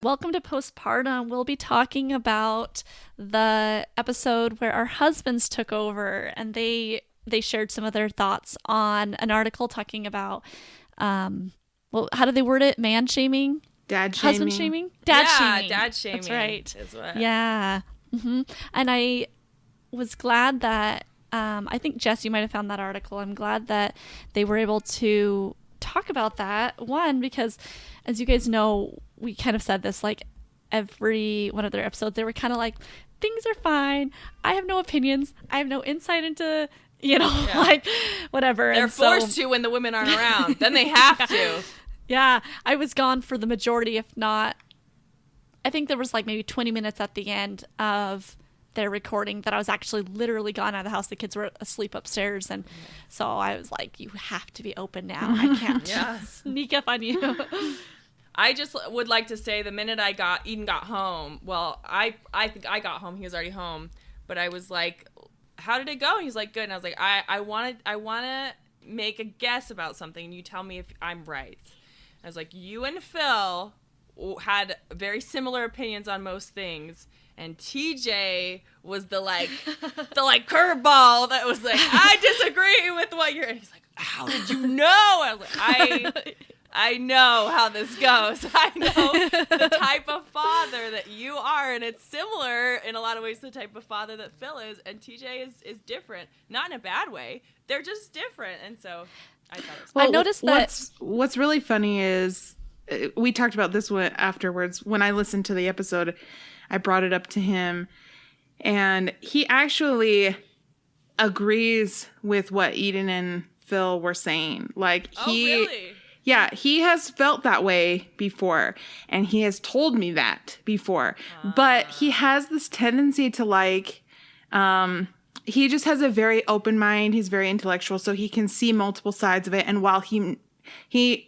Welcome to Postpartum. We'll be talking about the episode where our husbands took over and they shared some of their thoughts on an article talking about, how do they word it? Man shaming? Dad shaming. Husband shaming? Dad shaming. Dad shaming. That's right. Is what. Yeah. Mm-hmm. And I was glad that, I think, Jess, you might have found that article. I'm glad that they were able to talk about that. One, because as you guys know, we kind of said this like every one of their episodes. They were kind of like, things are fine. I have no opinions. I have no insight into, like whatever. They're forced to when the women aren't around. Then they have to. Yeah. I was gone for the majority, if not, I think there was like maybe 20 minutes at the end of their recording that I was actually literally gone out of the house. The kids were asleep upstairs. And so I was like, you have to be open now. I can't sneak up on you. I just would like to say the minute Eden got home, well, I think I got home. He was already home. But I was like, how did it go? And he's like, good. And I was like, I want to make a guess about something. And you tell me if I'm right. I was like, you and Phil had very similar opinions on most things. And TJ was the curveball that was like, I disagree with what you're. And he's like, how did you know? I was like, I know how this goes. I know the type of father that you are, and it's similar in a lot of ways to the type of father that Phil is, and TJ is different, not in a bad way. They're just different, and so I thought it was. Well, I noticed that what's really funny is we talked about this one afterwards. When I listened to the episode, I brought it up to him, and he actually agrees with what Eden and Phil were saying. Like really? Yeah, he has felt that way before, and he has told me that before. But he has this tendency to he just has a very open mind. He's very intellectual, so he can see multiple sides of it. And while he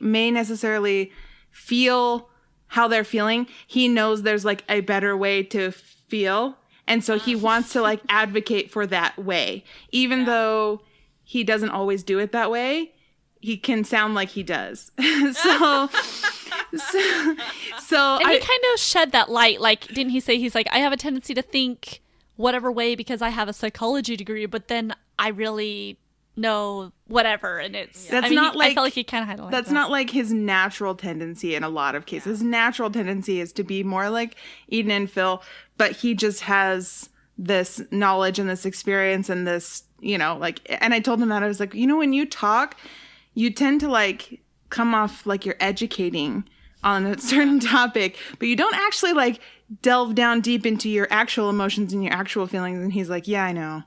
may necessarily feel how they're feeling, he knows there's like a better way to feel. And so he wants to like advocate for that way, even though he doesn't always do it that way. He can sound like he does. so and he kind of shed that light. Like, didn't he say he's like, I have a tendency to think whatever way because I have a psychology degree, but then I really know whatever. And it's, I felt like he kind of had that's not like his natural tendency in a lot of cases. His natural tendency is to be more like Eden and Phil, but he just has this knowledge and this experience and this, and I told him that I was like, when you talk, you tend to like come off like you're educating on a certain topic, but you don't actually like delve down deep into your actual emotions and your actual feelings. And he's like, yeah, I know.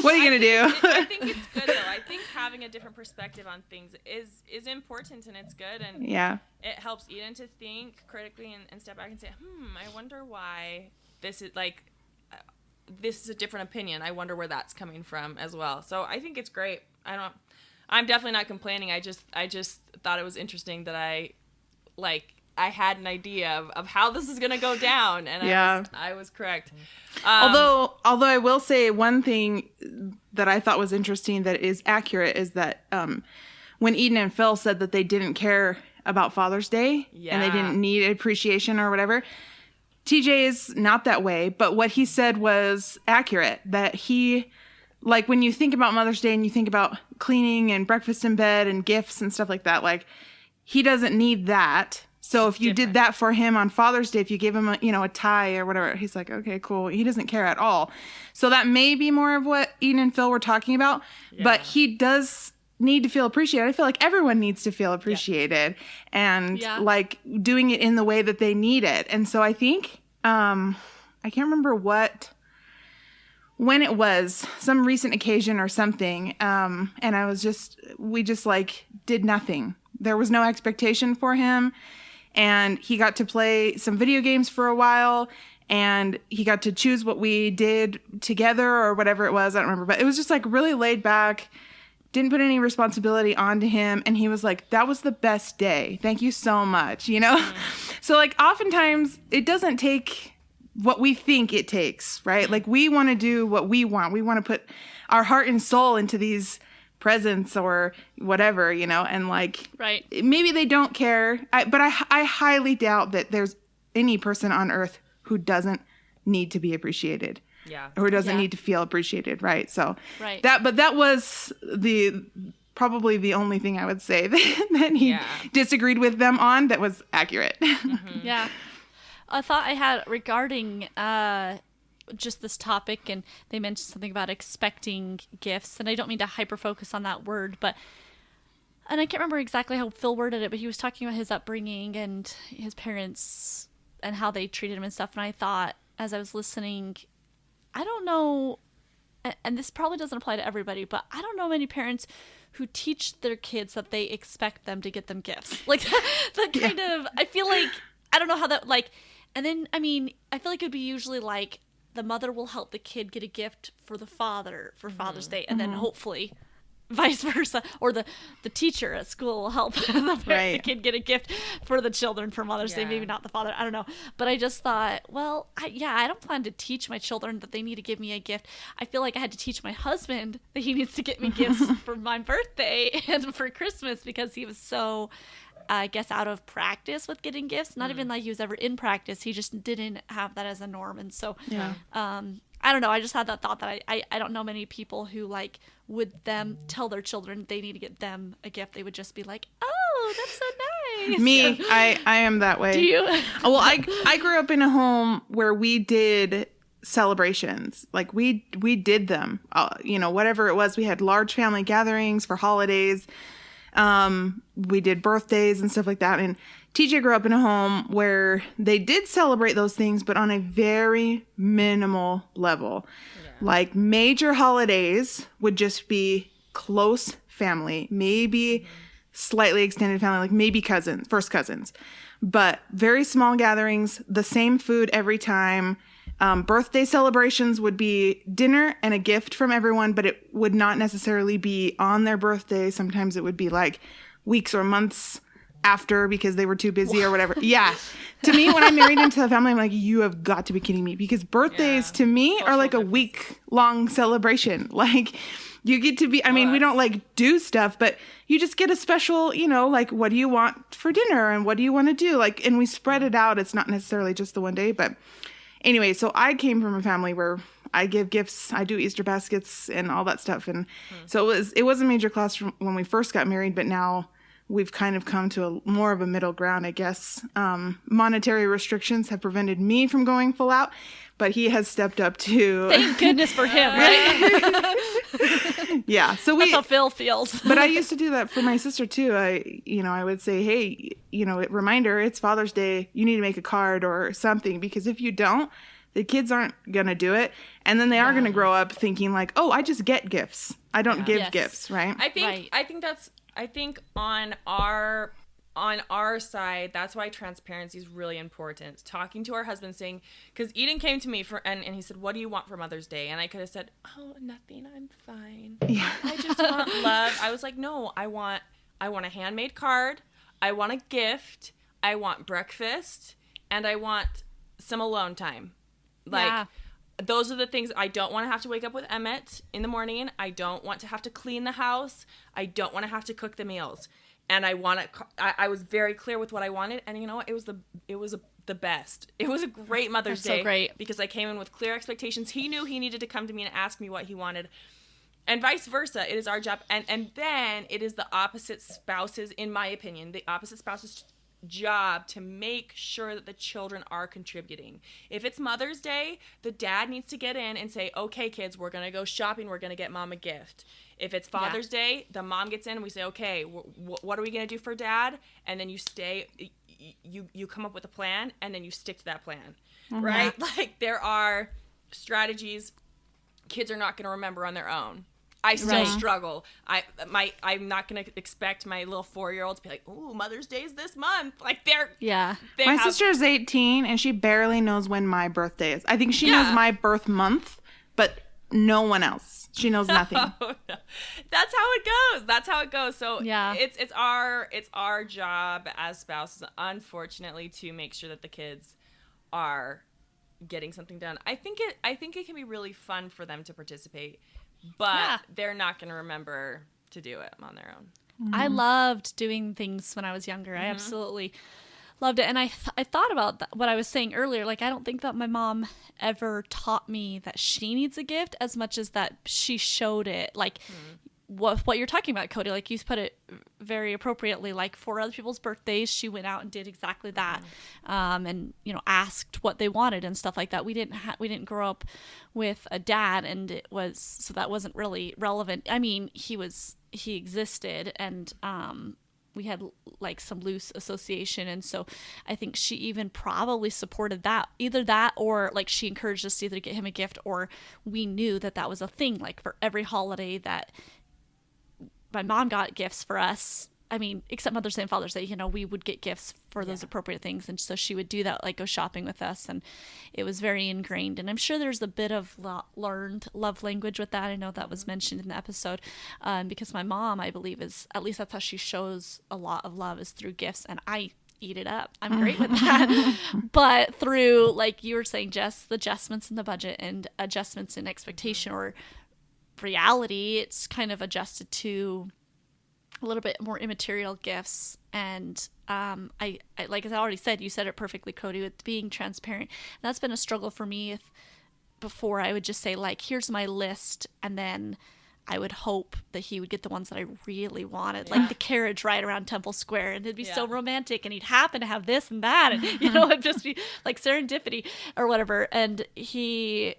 What are you going to do? I think it's good though. I think having a different perspective on things is important, and it's good. And it helps Eden to think critically and step back and say, I wonder why this is like, this is a different opinion. I wonder where that's coming from as well. So I think it's great. I'm definitely not complaining. I just thought it was interesting that I had an idea of how this is going to go down, and I was correct. Although I will say one thing that I thought was interesting that is accurate is that when Eden and Phil said that they didn't care about Father's Day and they didn't need appreciation or whatever, TJ is not that way, but what he said was accurate, that he, like, when you think about Mother's Day and you think about cleaning and breakfast in bed and gifts and stuff like that, like, he doesn't need that. So if you did that for him on Father's Day, if you gave him a tie or whatever, he's like, okay, cool. He doesn't care at all. So that may be more of what Eden and Phil were talking about, but he does need to feel appreciated. I feel like everyone needs to feel appreciated and like doing it in the way that they need it. And so I think, I can't remember when it was, some recent occasion or something. And we just like did nothing. There was no expectation for him. And he got to play some video games for a while, and he got to choose what we did together or whatever it was. I don't remember, but it was just like really laid back, didn't put any responsibility onto him. And he was like, that was the best day. Thank you so much. So like oftentimes it doesn't take what we think it takes, right? Like we want to do what we want. We want to put our heart and soul into these presents or whatever, you know, and like, right. Maybe they don't care. But I highly doubt that there's any person on earth who doesn't need to be appreciated. Yeah. Or who doesn't need to feel appreciated. Right. So right. that was probably the only thing I would say that he disagreed with them on that was accurate. Mm-hmm. Yeah. A thought I had regarding just this topic, and they mentioned something about expecting gifts, and I don't mean to hyper focus on that word, and I can't remember exactly how Phil worded it, but he was talking about his upbringing and his parents and how they treated him and stuff, and I thought, as I was listening, I don't know, and this probably doesn't apply to everybody, but I don't know many parents who teach their kids that they expect them to get them gifts. Like, that kind of, I feel like, I don't know how that, like, and then, I mean, I feel like it would be usually like, the mother will help the kid get a gift for the father for Father's Day, and then hopefully vice versa, or the teacher at school will help the kid get a gift for the children for Mother's Day, maybe not the father, I don't know. But I just thought, well, I don't plan to teach my children that they need to give me a gift. I feel like I had to teach my husband that he needs to get me gifts for my birthday and for Christmas, because he was so, I guess, out of practice with getting gifts. Not even like he was ever in practice. He just didn't have that as a norm. And so, I don't know. I just had that thought that I don't know many people who like would them tell their children they need to get them a gift. They would just be like, oh, that's so nice. Me, I am that way. Do you? Well, I grew up in a home where we did celebrations. Like we did them, you know, whatever it was. We had large family gatherings for holidays. We did birthdays and stuff like that. And TJ grew up in a home where they did celebrate those things, but on a very minimal level. Yeah. Like major holidays would just be close family, maybe slightly extended family, like maybe cousins, first cousins, but very small gatherings, the same food every time. Birthday celebrations would be dinner and a gift from everyone, but it would not necessarily be on their birthday. Sometimes it would be like weeks or months after because they were too busy or whatever. Yeah. To me, when I married into the family, I'm like, you have got to be kidding me, because birthdays to me are like a week-long celebration. Like, you get to be, I mean, we don't like do stuff, but you just get a special, you know, like, what do you want for dinner and what do you want to do? Like, and we spread it out. It's not necessarily just the one day, but anyway, so I came from a family where I give gifts, I do Easter baskets and all that stuff. And so it was a major class from when we first got married, but now we've kind of come to more of a middle ground, I guess. Monetary restrictions have prevented me from going full out, but he has stepped up to... Thank goodness for him, right? Yeah. So that's how Phil feels. But I used to do that for my sister too. I would say, hey, reminder, it's Father's Day. You need to make a card or something, because if you don't, the kids aren't going to do it. And then they are going to grow up thinking like, oh, I just get gifts. I don't give gifts, right? I think on our side, that's why transparency is really important. Talking to our husband, saying, because Eden came to me and he said, what do you want for Mother's Day? And I could have said, oh, nothing, I'm fine. Yeah. I just want love. I was like, no, I want a handmade card. I want a gift. I want breakfast, and I want some alone time. Like, those are the things. I don't want to have to wake up with Emmett in the morning. I don't want to have to clean the house. I don't want to have to cook the meals. And I was very clear with what I wanted. And you know what? It was the best. It was a great Mother's Day. So great. Because I came in with clear expectations. He knew he needed to come to me and ask me what he wanted. And vice versa. It is our job. And then it is the opposite spouse's, in my opinion, the opposite spouse's job to make sure that the children are contributing. If it's Mother's Day, the dad needs to get in and say, okay, kids, we're going to go shopping. We're going to get mom a gift. If it's Father's Day, the mom gets in and we say, okay, what are we going to do for dad? And then you stay, you come up with a plan, and then you stick to that plan, right? Like, there are strategies kids are not going to remember on their own. I still struggle. I'm not going to expect my little 4-year-old to be like, ooh, Mother's Day is this month. Like, my sister is 18 and she barely knows when my birthday is. I think she knows my birth month, but no one else. She knows nothing. Oh, no. That's how it goes. So it's our job as spouses, unfortunately, to make sure that the kids are getting something done. I think it can be really fun for them to participate. But they're not going to remember to do it on their own. I loved doing things when I was younger. I absolutely loved it. And I thought about what I was saying earlier. Like, I don't think that my mom ever taught me that she needs a gift as much as that she showed it. Like, what you're talking about, Cody, like you put it very appropriately. Like, for other people's birthdays, she went out and did exactly that, and asked what they wanted and stuff like that. We didn't grow up with a dad, and that wasn't really relevant. I mean, he existed, and we had like some loose association, and so I think she even probably supported that, either that or like she encouraged us to either get him a gift, or we knew that was a thing. Like, for every holiday that my mom got gifts for us, I mean, except Mother's Day and Father's Day, we would get gifts for those appropriate things. And so she would do that, like go shopping with us. And it was very ingrained. And I'm sure there's a bit of learned love language with that. I know that was mentioned in the episode, because my mom, I believe, at least that's how she shows a lot of love, is through gifts. And I eat it up. I'm great with that. But through, like you were saying, Jess, the adjustments in the budget and adjustments in expectation or reality, it's kind of adjusted to a little bit more immaterial gifts. And I like, as I already said, you said it perfectly, Cody, with being transparent. And that's been a struggle for me. Before I would just say, like, here's my list, and then I would hope that he would get the ones that I really wanted, like the carriage ride around Temple Square, and it'd be so romantic, and he'd happen to have this and that, and it'd just be like serendipity or whatever. And he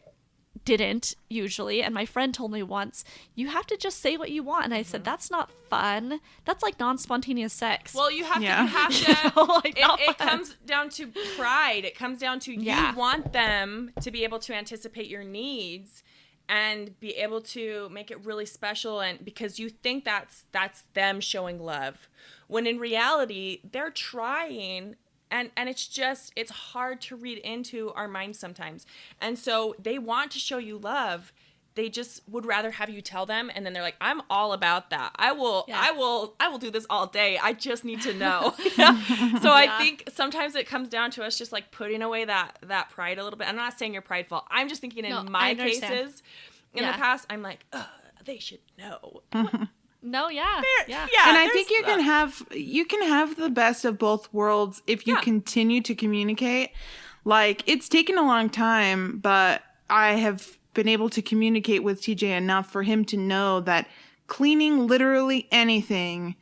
didn't usually. And my friend told me once, you have to just say what you want. And I said, that's not fun. That's like non-spontaneous sex. Well, you have to, like, it comes down to pride. It comes down to you want them to be able to anticipate your needs and be able to make it really special, and because you think that's them showing love, when in reality they're trying. And it's hard to read into our minds sometimes. And so they want to show you love. They just would rather have you tell them. And then they're like, I'm all about that. I will do this all day. I just need to know. So I think sometimes it comes down to us just like putting away that pride a little bit. I'm not saying you're prideful. I'm just thinking in my cases in the past, I'm like, they should know. No, yeah. And I think you can have the best of both worlds if you continue to communicate. Like, it's taken a long time, but I have been able to communicate with TJ enough for him to know that cleaning literally anything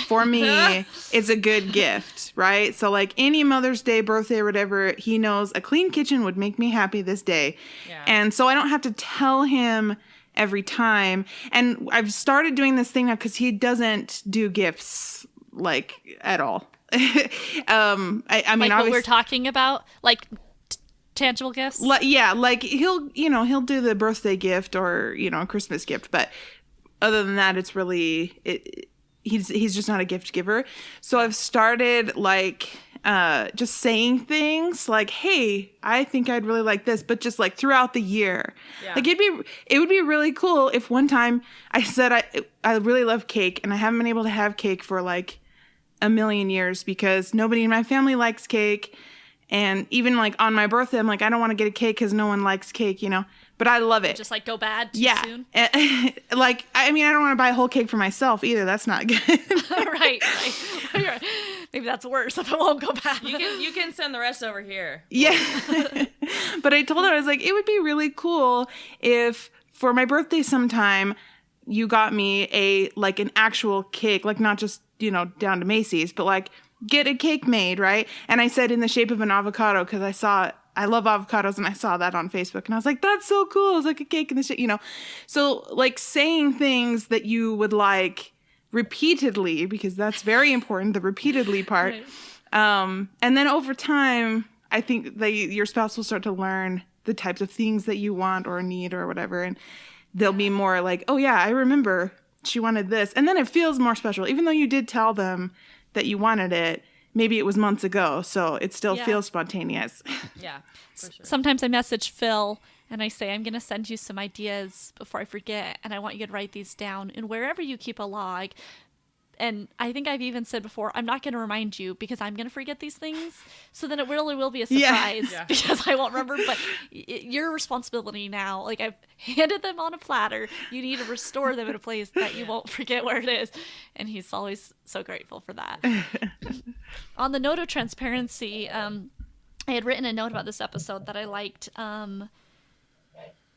for me is a good gift, right? So like any Mother's Day, birthday, or whatever, he knows a clean kitchen would make me happy this day. Yeah. And so I don't have to tell him every time. And I've started doing this thing now because he doesn't do gifts like at all. I mean, like what we're talking about, like tangible gifts. Like he'll do the birthday gift or a Christmas gift, but other than that, it's really he's just not a gift giver. So I've started like just saying things like, hey, I think I'd really like this, but just like throughout the year. Yeah. Like it would be really cool if one time I said I really love cake, and I haven't been able to have cake for like a million years because nobody in my family likes cake. And even like on my birthday, I'm like, I don't want to get a cake because no one likes cake, but I love it. Just like go bad too soon. Like, I mean, I don't want to buy a whole cake for myself either. That's not good. Right. Maybe that's worse if it won't go bad. You can send the rest over here. Yeah. But I told her, I was like, it would be really cool if for my birthday sometime you got me an actual cake, like not just, down to Macy's, but like get a cake made, right? And I said in the shape of an avocado because I love avocados, and I saw that on Facebook, and I was like, that's so cool. It was like a cake in the shape, So like saying things that you would like repeatedly, because that's very important, the repeatedly part. Right. And then over time, I think that your spouse will start to learn the types of things that you want or need or whatever. And they'll be more like, oh yeah, I remember she wanted this. And then it feels more special, even though you did tell them that you wanted it. Maybe it was months ago, so it still feels spontaneous. Yeah, for sure. Sometimes I message Phil and I say, I'm going to send you some ideas before I forget, and I want you to write these down. And wherever you keep a log, And I think I've even said before, I'm not going to remind you because I'm going to forget these things. So then it really will be a surprise because I won't remember. But your responsibility now, like I've handed them on a platter. You need to restore them in a place that you won't forget where it is. And he's always so grateful for that. On the note of transparency, I had written a note about this episode that I liked.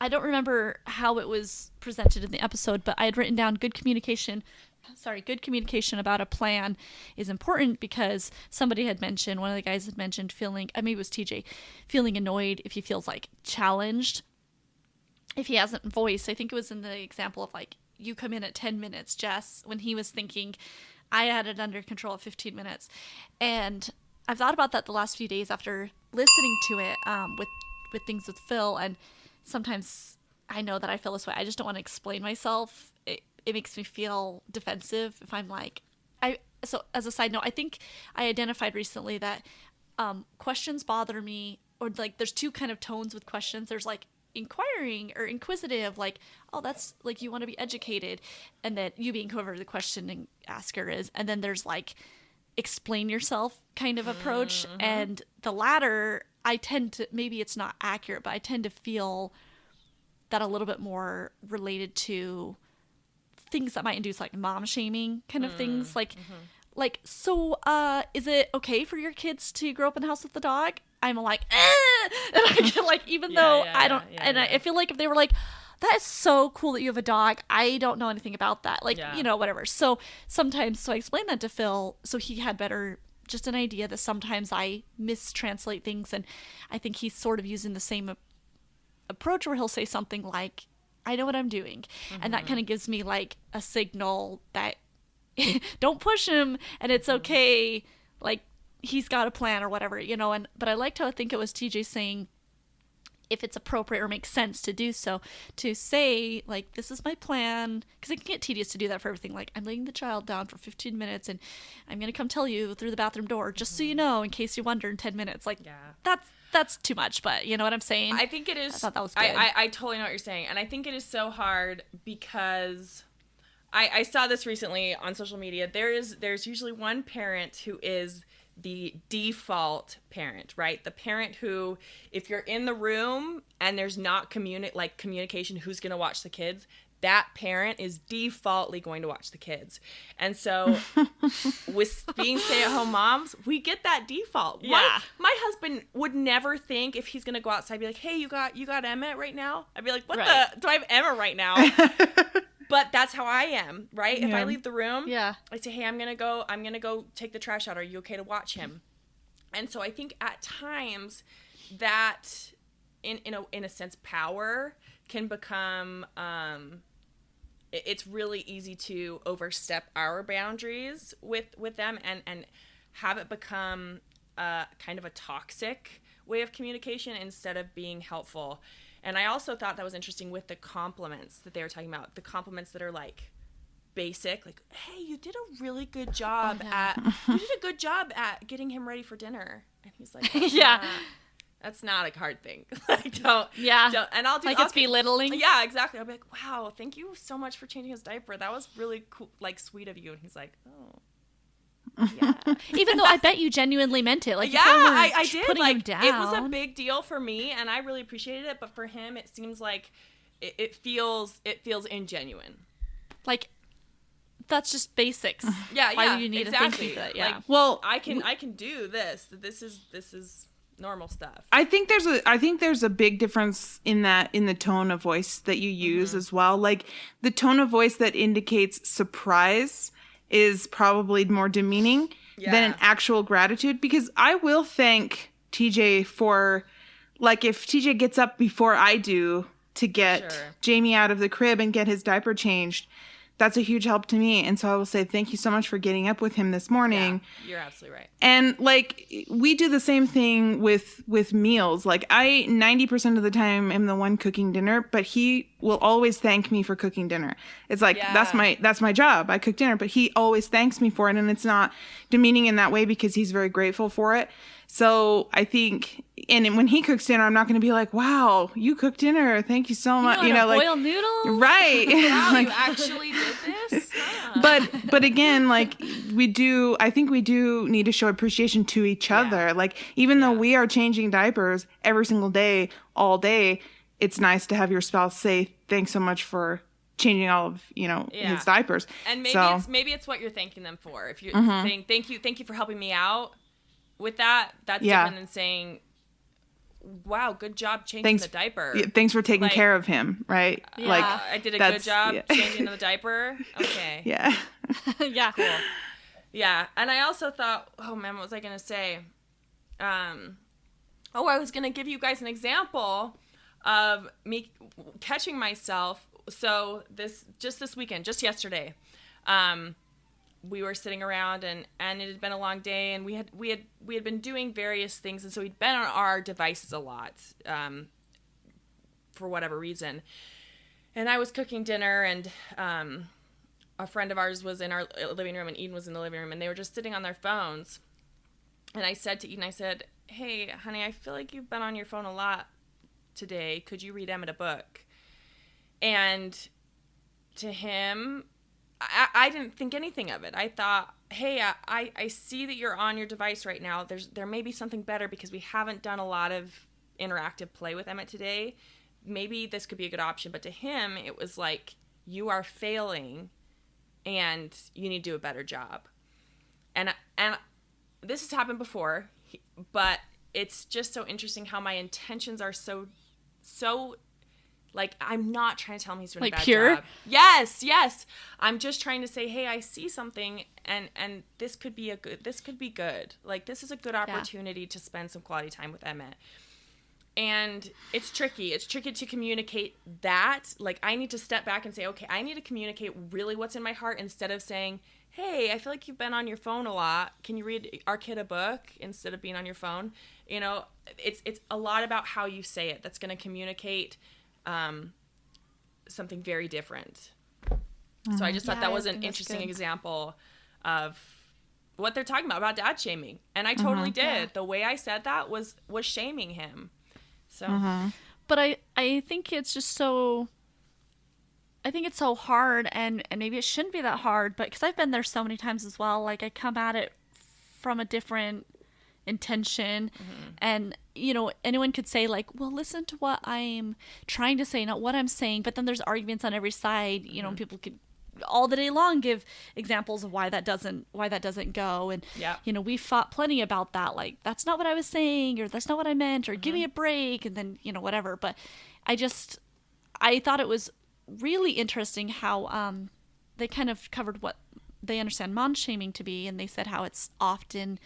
I don't remember how it was presented in the episode, but I had written down good communication about a plan is important because somebody had mentioned, one of the guys had mentioned feeling, maybe it was TJ, feeling annoyed if he feels like challenged, if he hasn't voiced. I think it was in the example of like, you come in at 10 minutes, Jess, when he was thinking, I had it under control at 15 minutes. And I've thought about that the last few days after listening to it with things with Phil. And sometimes I know that I feel this way. I just don't want to explain myself. It makes me feel defensive if I'm like, so as a side note, I think I identified recently that questions bother me, or like there's two kind of tones with questions. There's like inquiring or inquisitive, like, oh, that's like you want to be educated, and then you being whoever the questioning asker is. And then there's like explain yourself kind of approach. Mm-hmm. And the latter, I tend to, maybe it's not accurate, but I tend to feel that a little bit more related to things that might induce like mom shaming kind of things. Like, so is it okay for your kids to grow up in a house with a dog? I'm like, and I get like, even though I don't, I feel like if they were like, that is so cool that you have a dog, I don't know anything about that. Like, you know, whatever. So sometimes, I explained that to Phil so he had better, just an idea that sometimes I mistranslate things. And I think he's sort of using the same approach where he'll say something like, I know what I'm doing. Mm-hmm. And that kind of gives me like a signal that don't push him and it's okay. Like he's got a plan or whatever, you know. And but I liked how I think it was TJ saying, if it's appropriate or makes sense to do so, to say like, this is my plan, because it can get tedious to do that for everything. Like, I'm laying the child down for 15 minutes and I'm going to come tell you through the bathroom door, just so you know, in case you wonder in 10 minutes. Like, that's too much, but you know what I'm saying? I think it is. I thought that was good. I totally know what you're saying. And I think it is so hard because I saw this recently on social media. There's usually one parent who is the default parent, right? The parent who, if you're in the room and there's not communication, who's going to watch the kids, that parent is defaultly going to watch the kids. And so with being stay-at-home moms, we get that default. Yeah. My husband would never think, if he's going to go outside, be like, hey, you got Emma right now? I'd be like, what do I have Emma right now? But that's how I am, right? If I leave the room, I say, hey, I'm gonna go take the trash out. Are you okay to watch him? And so I think at times that in a sense, power can become it's really easy to overstep our boundaries with them and have it become kind of a toxic way of communication instead of being helpful. And I also thought that was interesting with the compliments that they were talking about, the compliments that are like basic, like, hey, you did a really good job you did a good job at getting him ready for dinner. And he's like, that's not a hard thing. Like, don't. And I'll do, like, it's belittling. Yeah, exactly. I'll be like, wow, thank you so much for changing his diaper. That was really cool, like, sweet of you. And he's like, oh. Yeah. Even though I bet you genuinely meant it. Like, I did. Putting like, him down. It was a big deal for me, and I really appreciated it. But for him, it seems like it feels ingenuine. Like, that's just basics. Why do you need to think that? Yeah. Like, well, I can do this. This is normal stuff. I think there's a big difference in the tone of voice that you use as well. Like, the tone of voice that indicates surprise is probably more demeaning than an actual gratitude, because I will thank TJ for, like, if TJ gets up before I do to get Jamie out of the crib and get his diaper changed, that's a huge help to me. And so I will say, thank you so much for getting up with him this morning. Yeah, you're absolutely right. And like, we do the same thing with meals. Like, I 90% of the time am the one cooking dinner, but he will always thank me for cooking dinner. It's like, that's my job. I cook dinner, but he always thanks me for it. And it's not demeaning in that way because he's very grateful for it. So I think, and when he cooks dinner, I'm not going to be like, wow, you cooked dinner. Thank you so much. Like boiled noodles? Right. Wow, like, you actually did this? But again, like I think we do need to show appreciation to each other. Like even though we are changing diapers every single day, all day, it's nice to have your spouse say, thanks so much for changing all of, his diapers. And maybe it's what you're thanking them for. If you're saying, thank you for helping me out with that, that's different than saying, wow, good job changing the diaper. Thanks for taking care of him, right? Yeah. Like I did a good job changing the diaper. Okay. Yeah. Yeah. Cool. Yeah. And I also thought, oh man, what was I going to say? I was going to give you guys an example of me catching myself. So this weekend, just yesterday, we were sitting around and it had been a long day, and we had been doing various things, and so we'd been on our devices a lot, for whatever reason. And I was cooking dinner, and a friend of ours was in our living room, and Eden was in the living room, and they were just sitting on their phones. And I said to Eden, hey, honey, I feel like you've been on your phone a lot today. Could you read Emmett a book? And to him, I didn't think anything of it. I thought, hey, I see that you're on your device right now. There may be something better because we haven't done a lot of interactive play with Emmett today. Maybe this could be a good option. But to him, it was like, you are failing and you need to do a better job. And this has happened before, but it's just so interesting how my intentions are so like, I'm not trying to tell him he's doing a bad pure? job. Yes. I'm just trying to say, hey, I see something, and this could be good. Like, this is a good opportunity to spend some quality time with Emmett. And it's tricky. It's tricky to communicate that. Like, I need to step back and say, okay, I need to communicate really what's in my heart instead of saying, hey, I feel like you've been on your phone a lot. Can you read our kid a book instead of being on your phone? It's a lot about how you say it that's going to communicate something very different. So I just thought that was an interesting example of what they're talking about dad shaming. And I totally did. Yeah. The way I said that was shaming him. So, but I think it's just so, I think it's so hard, and maybe it shouldn't be that hard, but because I've been there so many times as well, like I come at it from a different intention, and anyone could say like, well, listen to what I'm trying to say, not what I'm saying, but then there's arguments on every side. People could all the day long give examples of why that doesn't go, and we fought plenty about that, like, that's not what I was saying, or that's not what I meant, or give me a break, and then whatever. But I thought it was really interesting how they kind of covered what they understand mom shaming to be, and they said how it's often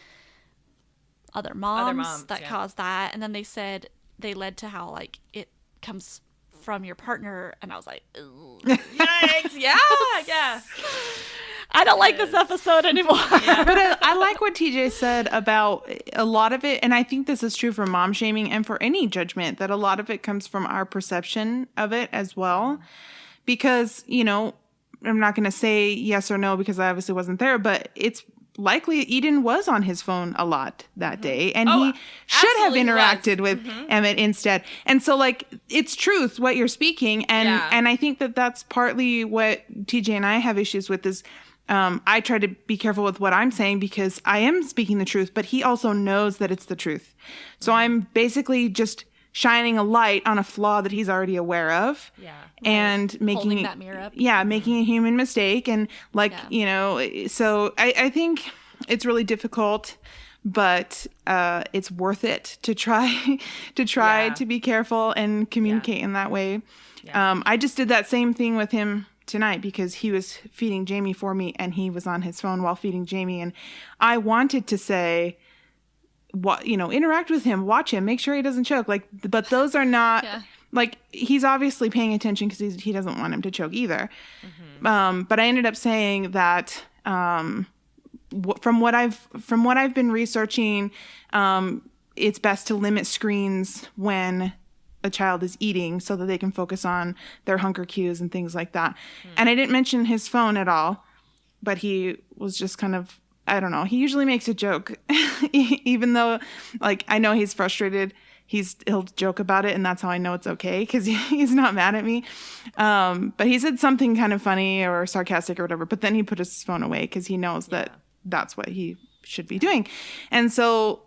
other moms that cause that, and then they said they led to how like it comes from your partner, and I was like, yikes. yeah I don't like this episode anymore. But I like what TJ said about a lot of it, and I think this is true for mom shaming and for any judgment, that a lot of it comes from our perception of it as well. Because, I'm not going to say yes or no because I obviously wasn't there, but it's likely Eden was on his phone a lot that day, and he should have interacted with Emmett instead. And so, like, it's truth what you're speaking, and I think that that's partly what TJ and I have issues with is I try to be careful with what I'm saying because I am speaking the truth, but he also knows that it's the truth. So I'm basically just shining a light on a flaw that he's already aware of. Yeah. And holding that mirror up. Yeah, making a human mistake. And so I think it's really difficult, but it's worth it to try to be careful and communicate in that way. Yeah. I just did that same thing with him tonight because he was feeding Jamie for me and he was on his phone while feeding Jamie. And I wanted to say, interact with him, watch him, make sure he doesn't choke. Like, but those are not like, he's obviously paying attention because he doesn't want him to choke either. But I ended up saying that from what I've been researching, it's best to limit screens when a child is eating so that they can focus on their hunger cues and things like that. And I didn't mention his phone at all, but he was just kind of, I don't know. He usually makes a joke, even though, like, I know he's frustrated. he'll joke about it, and that's how I know it's okay, because he's not mad at me. But he said something kind of funny or sarcastic or whatever, but then he put his phone away because he knows that that's what he should be doing. And so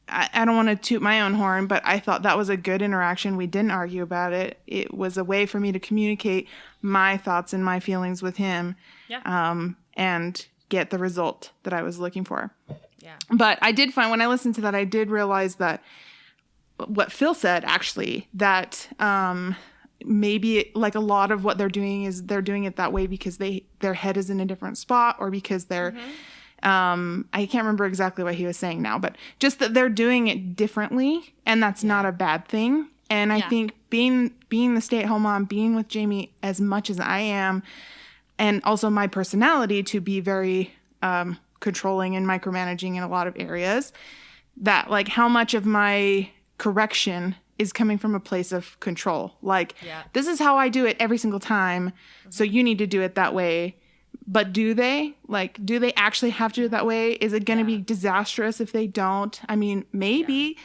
I don't want to toot my own horn, but I thought that was a good interaction. We didn't argue about it. It was a way for me to communicate my thoughts and my feelings with him, and get the result that I was looking for. Yeah. But I did find, when I listened to that, I did realize that what Phil said, actually, that maybe like a lot of what they're doing is they're doing it that way because their head is in a different spot, or because they're I can't remember exactly what he was saying now, but just that they're doing it differently, and that's not a bad thing. And I think being the stay-at-home mom, being with Jamie as much as I am, and also my personality to be very controlling and micromanaging in a lot of areas, that like how much of my correction is coming from a place of control. Like, this is how I do it every single time, so you need to do it that way. But do they actually have to do it that way? Is it going to be disastrous if they don't? I mean, maybe.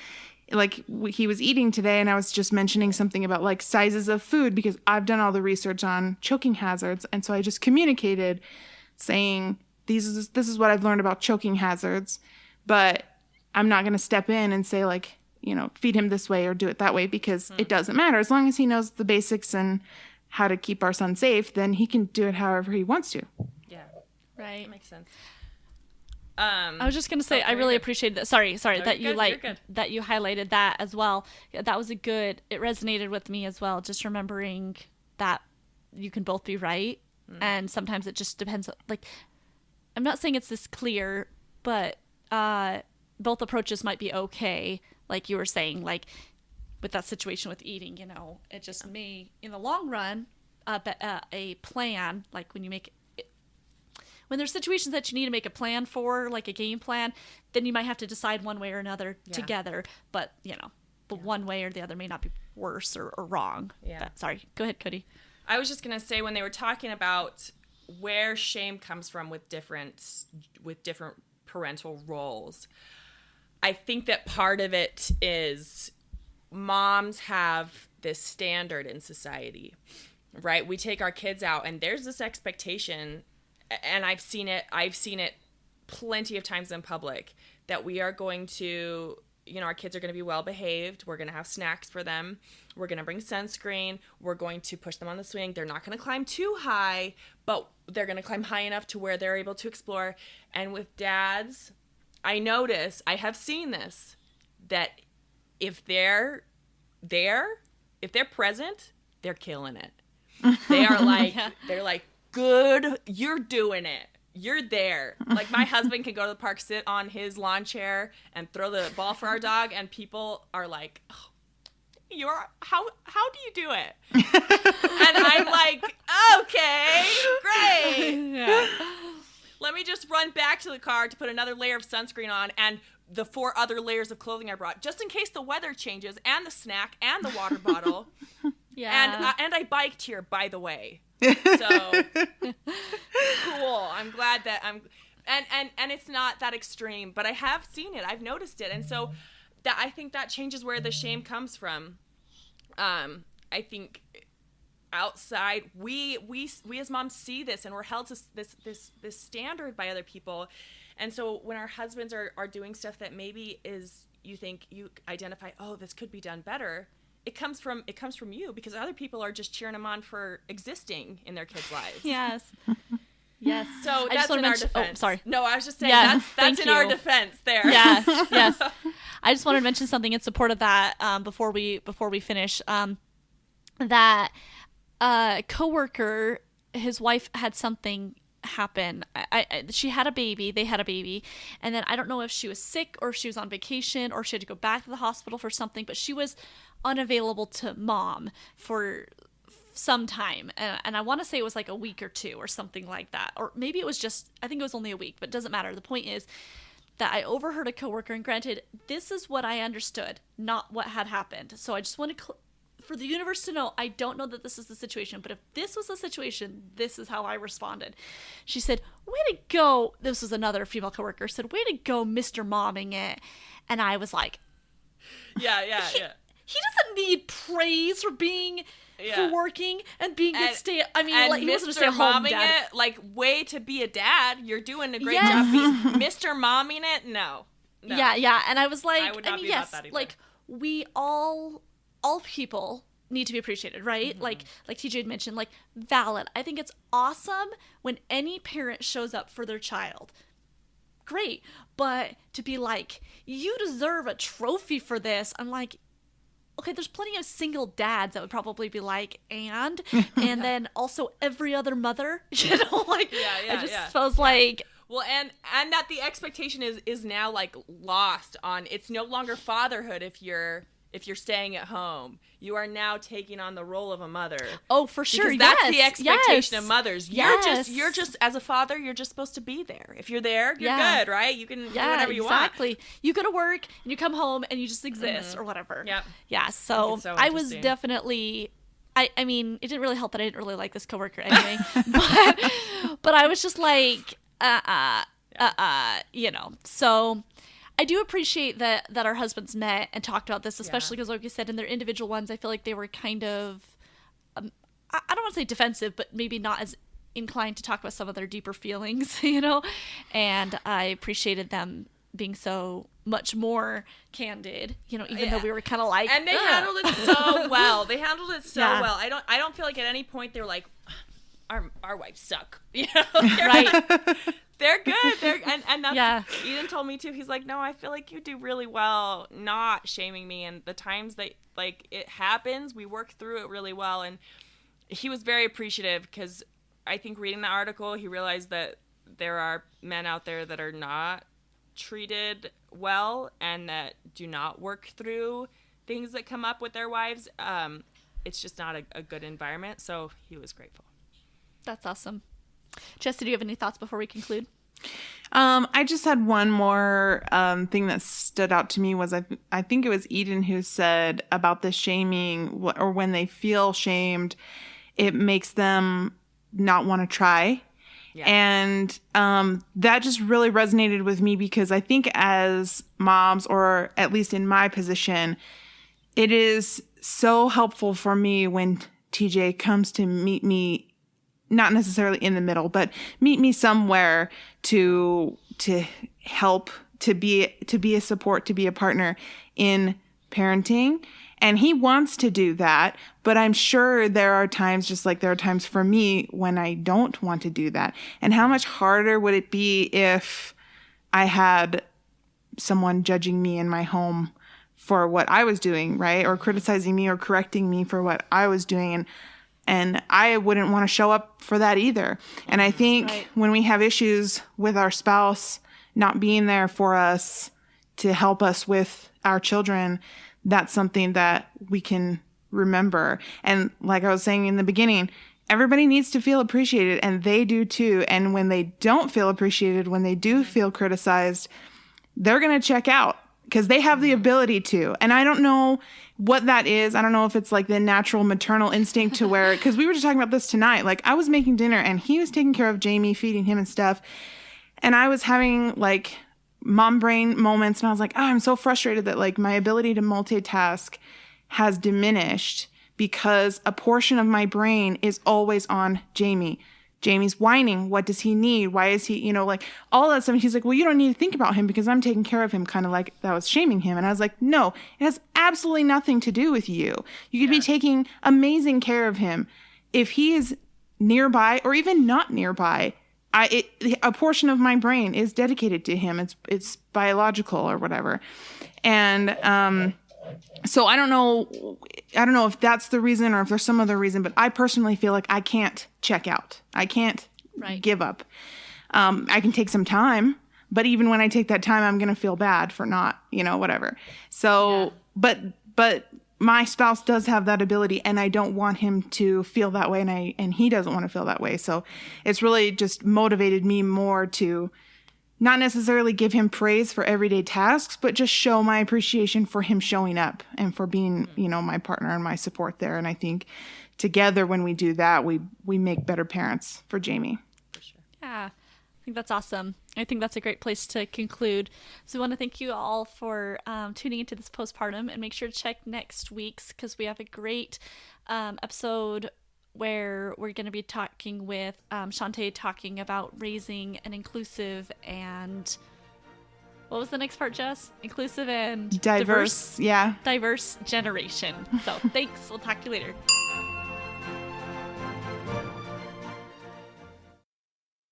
Like, he was eating today, and I was just mentioning something about like sizes of food, because I've done all the research on choking hazards. And so I just communicated saying, this is what I've learned about choking hazards, but I'm not going to step in and say like, feed him this way or do it that way, because it doesn't matter. As long as he knows the basics and how to keep our son safe, then he can do it however he wants to. Yeah. Right. That makes sense. I was just going to say, I really appreciated that. Sorry, no, that you that you highlighted that as well. That was it resonated with me as well. Just remembering that you can both be right. And sometimes it just depends. Like, I'm not saying it's this clear, but both approaches might be okay. Like you were saying, like with that situation with eating, it just may, in the long run, a plan, like when there's situations that you need to make a plan for, like a game plan, then you might have to decide one way or another together. But, one way or the other may not be worse or wrong. Yeah. But, sorry. Go ahead, Cody. I was just going to say, when they were talking about where shame comes from with different parental roles, I think that part of it is moms have this standard in society, right? We take our kids out, and there's this expectation, and I've seen it plenty of times in public, that we are going to, our kids are going to be well behaved. We're going to have snacks for them. We're going to bring sunscreen. We're going to push them on the swing. They're not going to climb too high, but they're going to climb high enough to where they're able to explore. And with dads, I have seen this, that if they're present, they're killing it. They are like, they're like, good, you're doing it. You're there. Like, my husband can go to the park, sit on his lawn chair, and throw the ball for our dog, and people are like, oh, how do you do it? And I'm like, okay, great. Yeah. Let me just run back to the car to put another layer of sunscreen on, and the 4 other layers of clothing I brought, just in case the weather changes, and the snack, and the water bottle. Yeah. And I biked here, by the way. So cool. I'm glad that and it's not that extreme, but I have seen it. I've noticed it. And so that, I think that changes where the shame comes from. I think outside, we as moms see this, and we're held to this standard by other people. And so when our husbands are doing stuff that maybe is, you think, you identify, oh, this could be done better, it comes from you, because other people are just cheering them on for existing in their kids' lives. Yes. Yes. So that's in our defense. Oh, sorry. No, I was just saying that's in our defense there. Yes. Yes. I just wanted to mention something in support of that before we finish. That coworker, his wife had something happen. She had a baby. They had a baby, and then I don't know if she was sick or if she was on vacation or she had to go back to the hospital for something, but she was unavailable to mom for some time, and I want to say it was like a week or 2 or something like that, or maybe it was just, I think it was only a week, but it doesn't matter. The point is that I overheard a coworker, and granted, this is what I understood, not what had happened. So I just want to for the universe to know, I don't know that this is the situation, but if this was the situation, this is how I responded. She said, way to go. This was another female coworker, said, way to go, Mr. Momming it. And I was like, Yeah. He doesn't need praise for being for working and being good stay. I mean, like, he wasn't a stay-at-home dad. It, like, way to be a dad. You're doing a great job. Mr. Momming it, no. Yeah. And I was like, I would not be about that either. Like, we all people need to be appreciated, right? Like TJ had mentioned, like, valid. I think it's awesome when any parent shows up for their child. Great. But to be like, you deserve a trophy for this, I'm like, okay, there's plenty of single dads that would probably be like, and then also every other mother, like, I just feels like, well, and that the expectation is now, like, lost on, it's no longer fatherhood if you're staying at home. You are now taking on the role of a mother. Oh, for sure. Because that's the expectation of mothers. You're just as a father, you're just supposed to be there. If you're there, you're good, right? You can do whatever you want. Exactly. You go to work and you come home and you just exist or whatever. Yep. Yeah. So I was definitely, I mean, it didn't really help that I didn't really like this coworker anyway, but I was just like, so I do appreciate that our husbands met and talked about this, especially because, like you said, in their individual ones, I feel like they were kind of, I don't want to say defensive, but maybe not as inclined to talk about some of their deeper feelings, and I appreciated them being so much more candid, even though we were kind of like, and they handled it so well. They handled it so well. I don't feel like at any point they were like, our wives suck, right. They're good. And that's, Eden told me too. He's like, no, I feel like you do really well not shaming me. And the times that, like, it happens, we work through it really well. And he was very appreciative because I think reading the article, he realized that there are men out there that are not treated well and that do not work through things that come up with their wives. It's just not a good environment. So he was grateful. That's awesome. Jess, do you have any thoughts before we conclude? I just had one more thing that stood out to me was I think it was Eden who said about the shaming, or when they feel shamed, it makes them not want to try. Yeah. And that just really resonated with me because I think as moms, or at least in my position, it is so helpful for me when TJ comes to meet me, not necessarily in the middle, but meet me somewhere to help, to be a support, to be a partner in parenting. And he wants to do that, but I'm sure there are times, just like there are times for me, when I don't want to do that. And how much harder would it be if I had someone judging me in my home for what I was doing, right? Or criticizing me or correcting me for what I was doing. And I wouldn't want to show up for that either. And I think when we have issues with our spouse not being there for us to help us with our children, that's something that we can remember. And like I was saying in the beginning, everybody needs to feel appreciated, and they do too. And when they don't feel appreciated, when they do feel criticized, they're going to check out because they have the ability to. And I don't know what that is. I don't know if it's like the natural maternal instinct to where, because we were just talking about this tonight. Like, I was making dinner and he was taking care of Jamie, feeding him and stuff. And I was having like mom brain moments, and I was like, I'm so frustrated that like my ability to multitask has diminished because a portion of my brain is always on Jamie. Jamie's whining. What does he need? Why is he, like all that stuff. And he's like, well, you don't need to think about him because I'm taking care of him, kind of like that was shaming him. And I was like, no, it has absolutely nothing to do with you. You could be taking amazing care of him. If he is nearby or even not nearby, a portion of my brain is dedicated to him. It's biological or whatever. And so I don't know if that's the reason or if there's some other reason, but I personally feel like I can't check out. I can't give up. I can take some time, but even when I take that time, I'm going to feel bad for not, whatever. So, but my spouse does have that ability, and I don't want him to feel that way, and he doesn't want to feel that way. So it's really just motivated me more to not necessarily give him praise for everyday tasks, but just show my appreciation for him showing up and for being, my partner and my support there. And I think together when we do that, we make better parents for Jamie. For sure. Yeah. think that's awesome. I think that's a great place to conclude. So we want to thank you all for tuning into this postpartum, and make sure to check next week's, because we have a great episode where we're going to be talking with Shantae, talking about raising an inclusive and, what was the next part, Jess? Inclusive and diverse. Yeah. Diverse generation. So thanks. We'll talk to you later.